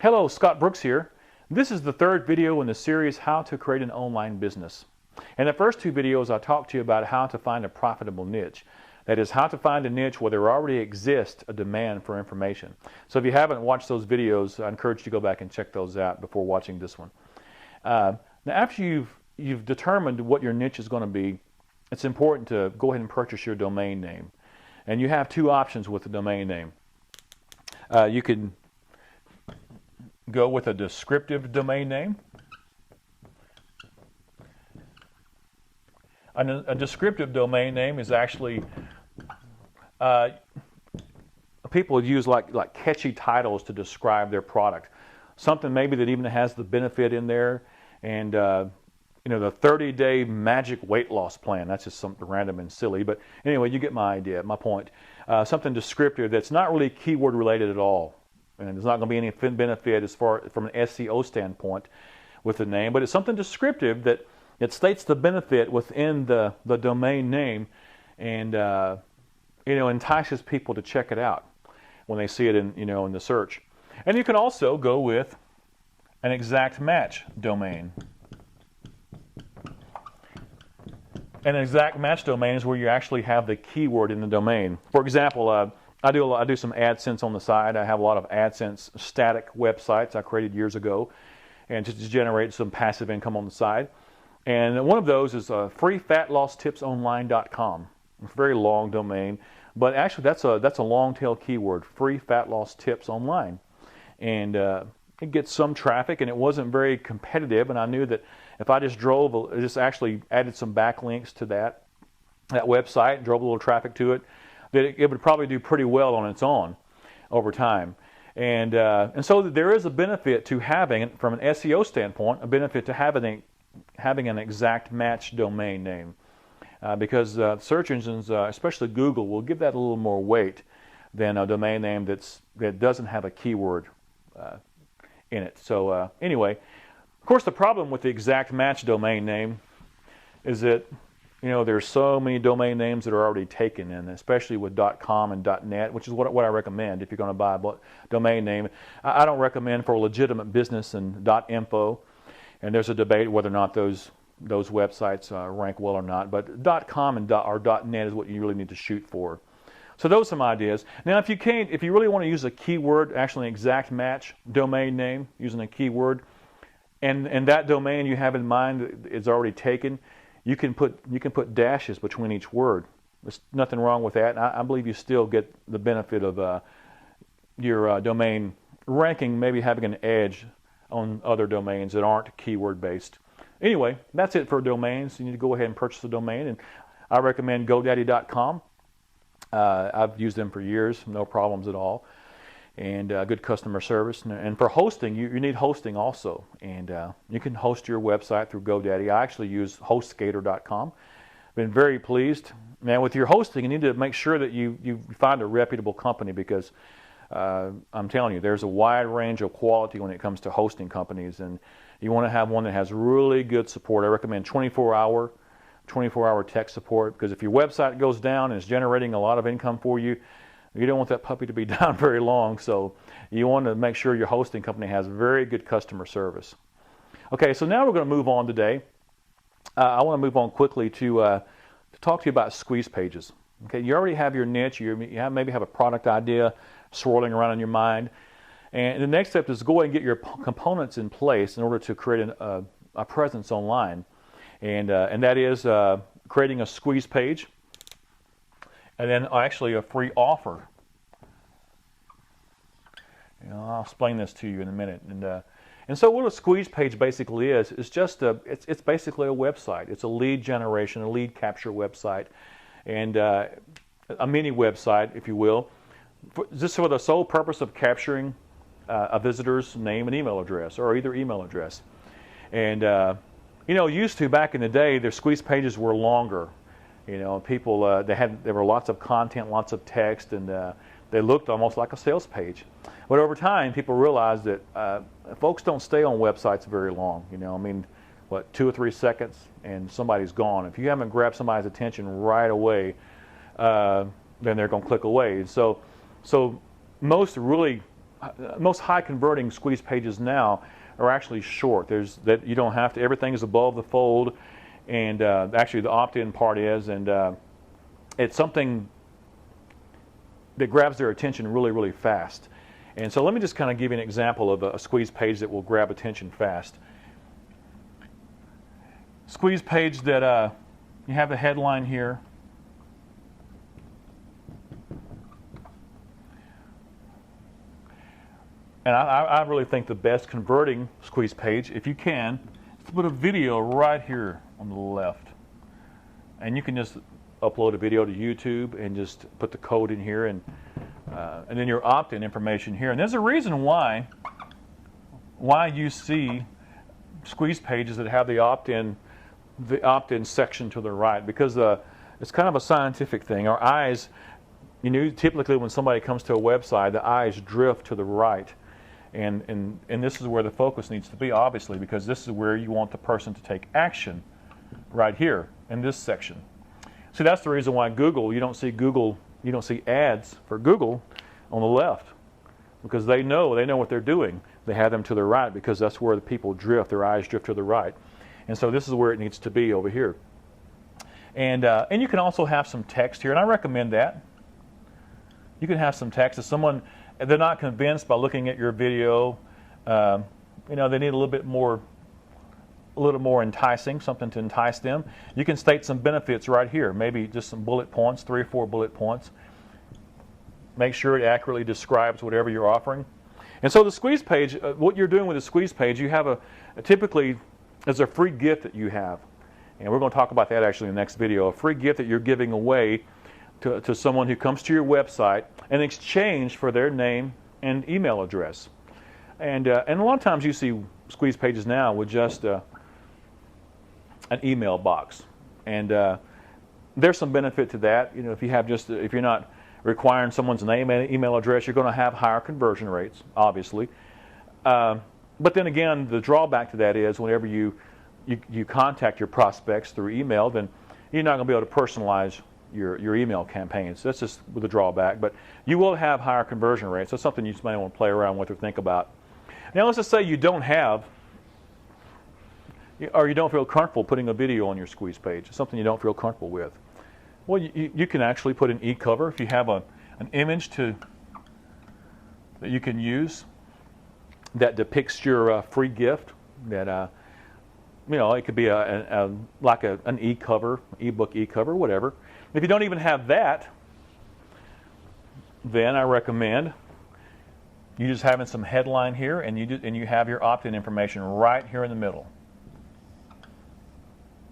Hello, Scott Brooks here. This is the third video in the series How to Create an Online Business. In the first two videos I talked to you about how to find a profitable niche. That is, how to find a niche where there already exists a demand for information. So if you haven't watched those videos, I encourage you to go back and check those out before watching this one. Now after you've determined what your niche is going to be, it's important to go ahead and purchase your domain name. And you have two options with the domain name. You can go with a descriptive domain name. A descriptive domain name is actually people use like catchy titles to describe their product. Something maybe that even has the benefit in there, and the 30-day magic weight loss plan. That's just something random and silly, but anyway, you get my idea, my point. Something descriptive that's not really keyword related at all. And there's not going to be any benefit as far from an SEO standpoint with the name, but it's something descriptive that it states the benefit within the domain name, and entices people to check it out when they see it in the search. And you can also go with an exact match domain. An exact match domain is where you actually have the keyword in the domain. For example, I do some AdSense on the side. I have a lot of AdSense static websites I created years ago, and just to generate some passive income on the side. And one of those is freefatlosstipsonline.com. It's a very long domain, but actually that's a long tail keyword, free fat loss tips online, and it gets some traffic, and it wasn't very competitive. And I knew that if I just actually added some backlinks to that website, drove a little traffic to it, that it would probably do pretty well on its own over time. And so there is a benefit to having, from an SEO standpoint, a benefit to having an exact match domain name. Because search engines, especially Google, will give that a little more weight than a domain name that doesn't have a keyword in it. So anyway, of course the problem with the exact match domain name is that there's so many domain names that are already taken, and especially with .com and .net, which is what I recommend if you're going to buy a domain name. I don't recommend for a legitimate business and .info, and there's a debate whether or not those websites rank well or not. But .com and or .net is what you really need to shoot for. So those are some ideas. Now, if you really want to use a keyword, actually an exact match domain name using a keyword, and that domain you have in mind is already taken, you can put dashes between each word. There's nothing wrong with that. And I believe you still get the benefit of your domain ranking, maybe having an edge on other domains that aren't keyword based. Anyway, that's it for domains. You need to go ahead and purchase a domain, and I recommend GoDaddy.com. I've used them for years, no problems at all, and good customer service. And for hosting, you need hosting also, and you can host your website through GoDaddy. I actually use HostGator.com. Been very pleased. Now with your hosting, you need to make sure that you find a reputable company, because I'm telling you, there's a wide range of quality when it comes to hosting companies, and you want to have one that has really good support. I recommend 24-hour tech support, because if your website goes down and is generating a lot of income for you, you don't want that puppy to be down very long. So you want to make sure your hosting company has very good customer service. Okay, so now we're going to move on today. I want to move on quickly to talk to you about squeeze pages. Okay, you already have your niche. Maybe have a product idea swirling around in your mind. And the next step is to go ahead and get your components in place in order to create a presence online. And that is creating a squeeze page, and then actually a free offer. I'll explain this to you in a minute. And so what a squeeze page basically is just it's basically a website. It's a lead generation, a lead capture website, and a mini website, if you will, just for the sole purpose of capturing a visitor's name and email address, or either email address. And used to back in the day, their squeeze pages were longer. People there were lots of content, lots of text, and they looked almost like a sales page. But over time, people realized that folks don't stay on websites very long. 2 or 3 seconds, and somebody's gone. If you haven't grabbed somebody's attention right away, then they're going to click away. So most really most high converting squeeze pages now are actually short. There's that you don't have to. Everything is above the fold, and actually the opt-in part is, and it's something that grabs their attention really, really fast. And so let me just kind of give you an example of a squeeze page that will grab attention fast. Squeeze page that you have the headline here. And I really think the best converting squeeze page, if you can, is to put a video right here on the left. And you can just upload a video to YouTube and just put the code in here, and then your opt-in information here. And there's a reason why you see squeeze pages that have the opt-in section to the right, because it's kind of a scientific thing. Our eyes, typically when somebody comes to a website, the eyes drift to the right. And this is where the focus needs to be, obviously, because this is where you want the person to take action, right here in this section. See, that's the reason why you don't see ads for Google on the left, because they know what they're doing. They have them to the right because that's where the people drift. Their eyes drift to the right, and so this is where it needs to be, over here. And you can also have some text here, and I recommend that. You can have some text. If they're not convinced by looking at your video, they need a little more enticing, something to entice them. You can state some benefits right here, maybe just some bullet points, 3 or 4 bullet points. Make sure it accurately describes whatever you're offering. And so the squeeze page, what you're doing with the squeeze page, you have typically is a free gift that you have. And we're going to talk about that actually in the next video, a free gift that you're giving away to someone who comes to your website in exchange for their name and email address. And a lot of times you see squeeze pages now with just an email box. And there's some benefit to that. If you're not requiring someone's name and email address, you're going to have higher conversion rates, obviously. But then again, the drawback to that is whenever you contact your prospects through email, then you're not going to be able to personalize your email campaigns. That's just with a drawback, but you will have higher conversion rates. That's something you just might want to play around with or think about. Now let's just say you don't have, or you don't feel comfortable putting a video on your squeeze page. It's something you don't feel comfortable with. Well, you can actually put an e-cover if you have an image that you can use that depicts your free gift. That it could be like an e-cover, ebook e-cover, whatever. If you don't even have that, then I recommend you just having some headline here, and you have your opt-in information right here in the middle,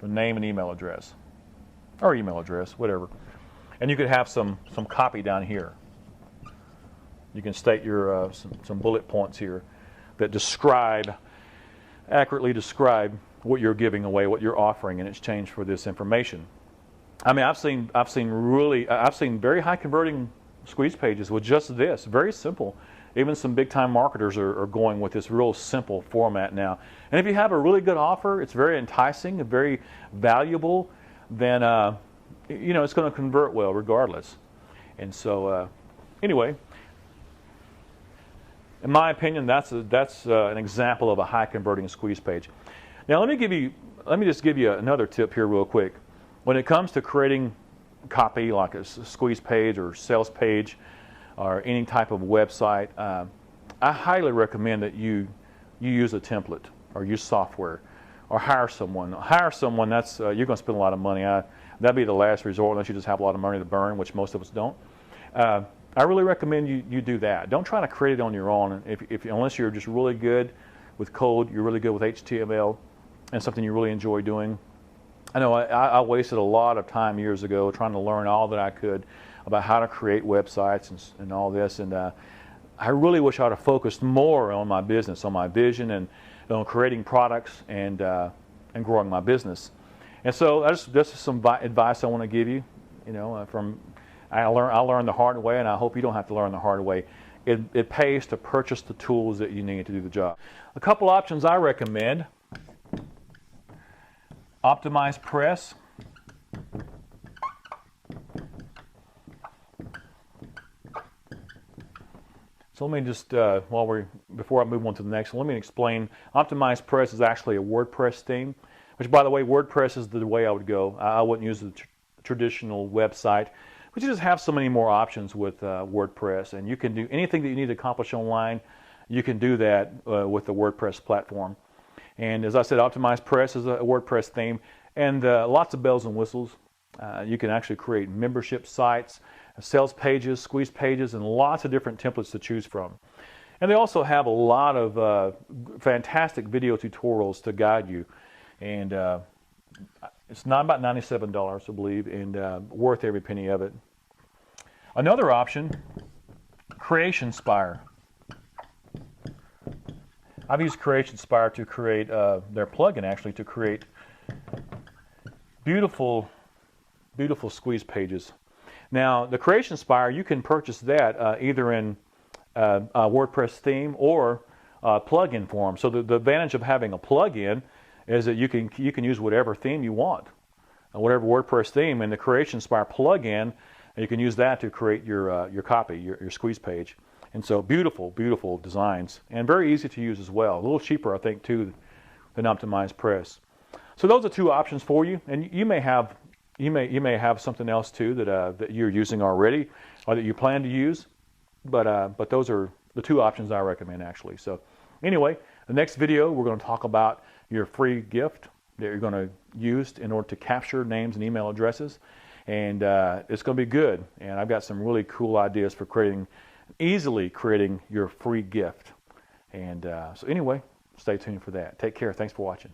the name and email address, or email address, whatever. And you could have some copy down here. You can state your some bullet points here that accurately describe what you're giving away, what you're offering in exchange for this information. I mean, I've seen very high converting squeeze pages with just this, very simple. Even some big time marketers are going with this real simple format now. And if you have a really good offer, it's very enticing and very valuable, then it's going to convert well regardless. And so anyway, in my opinion, that's an example of a high converting squeeze page. Now let me just give you another tip here real quick. When it comes to creating copy like a squeeze page or sales page or any type of website, I highly recommend that you use a template or use software or hire someone. That's you're going to spend a lot of money. That'd be the last resort unless you just have a lot of money to burn, which most of us don't. I really recommend you do that. Don't try to create it on your own. Unless you're just really good with code, you're really good with HTML, and something you really enjoy doing. I know I wasted a lot of time years ago trying to learn all that I could about how to create websites and all this, and I really wish I'd have focused more on my business, on my vision, and on creating products and growing my business. And so this is some advice I want to give you. I learned the hard way, and I hope you don't have to learn the hard way. It pays to purchase the tools that you need to do the job. A couple options I recommend. OptimizePress. So let me just, before I move on to the next one, let me explain. OptimizePress is actually a WordPress theme, which, by the way, WordPress is the way I would go. I wouldn't use the traditional website, but you just have so many more options with WordPress, and you can do anything that you need to accomplish online. You can do that with the WordPress platform. And as I said, OptimizePress is a WordPress theme, and lots of bells and whistles. You can actually create membership sites, sales pages, squeeze pages, and lots of different templates to choose from. And they also have a lot of fantastic video tutorials to guide you. And it's not about $97, I believe, and worth every penny of it. Another option, CreationSpire. I've used CreationSpire to create their plugin, actually, to create beautiful squeeze pages. Now, the CreationSpire, you can purchase that either in a WordPress theme or plugin form. So the advantage of having a plugin is that you can use whatever theme you want, whatever WordPress theme, and the CreationSpire plugin, you can use that to create your copy, your squeeze page. And so beautiful designs, and very easy to use as well. A little cheaper, I think, too, than OptimizePress. So those are two options for you, and you may have something else too that you're using already, or that you plan to use. But those are the two options I recommend, actually. So anyway, the next video we're going to talk about your free gift that you're going to use in order to capture names and email addresses, and it's going to be good. And I've got some really cool ideas for easily creating your free gift. And so anyway, stay tuned for that. Take care. Thanks for watching.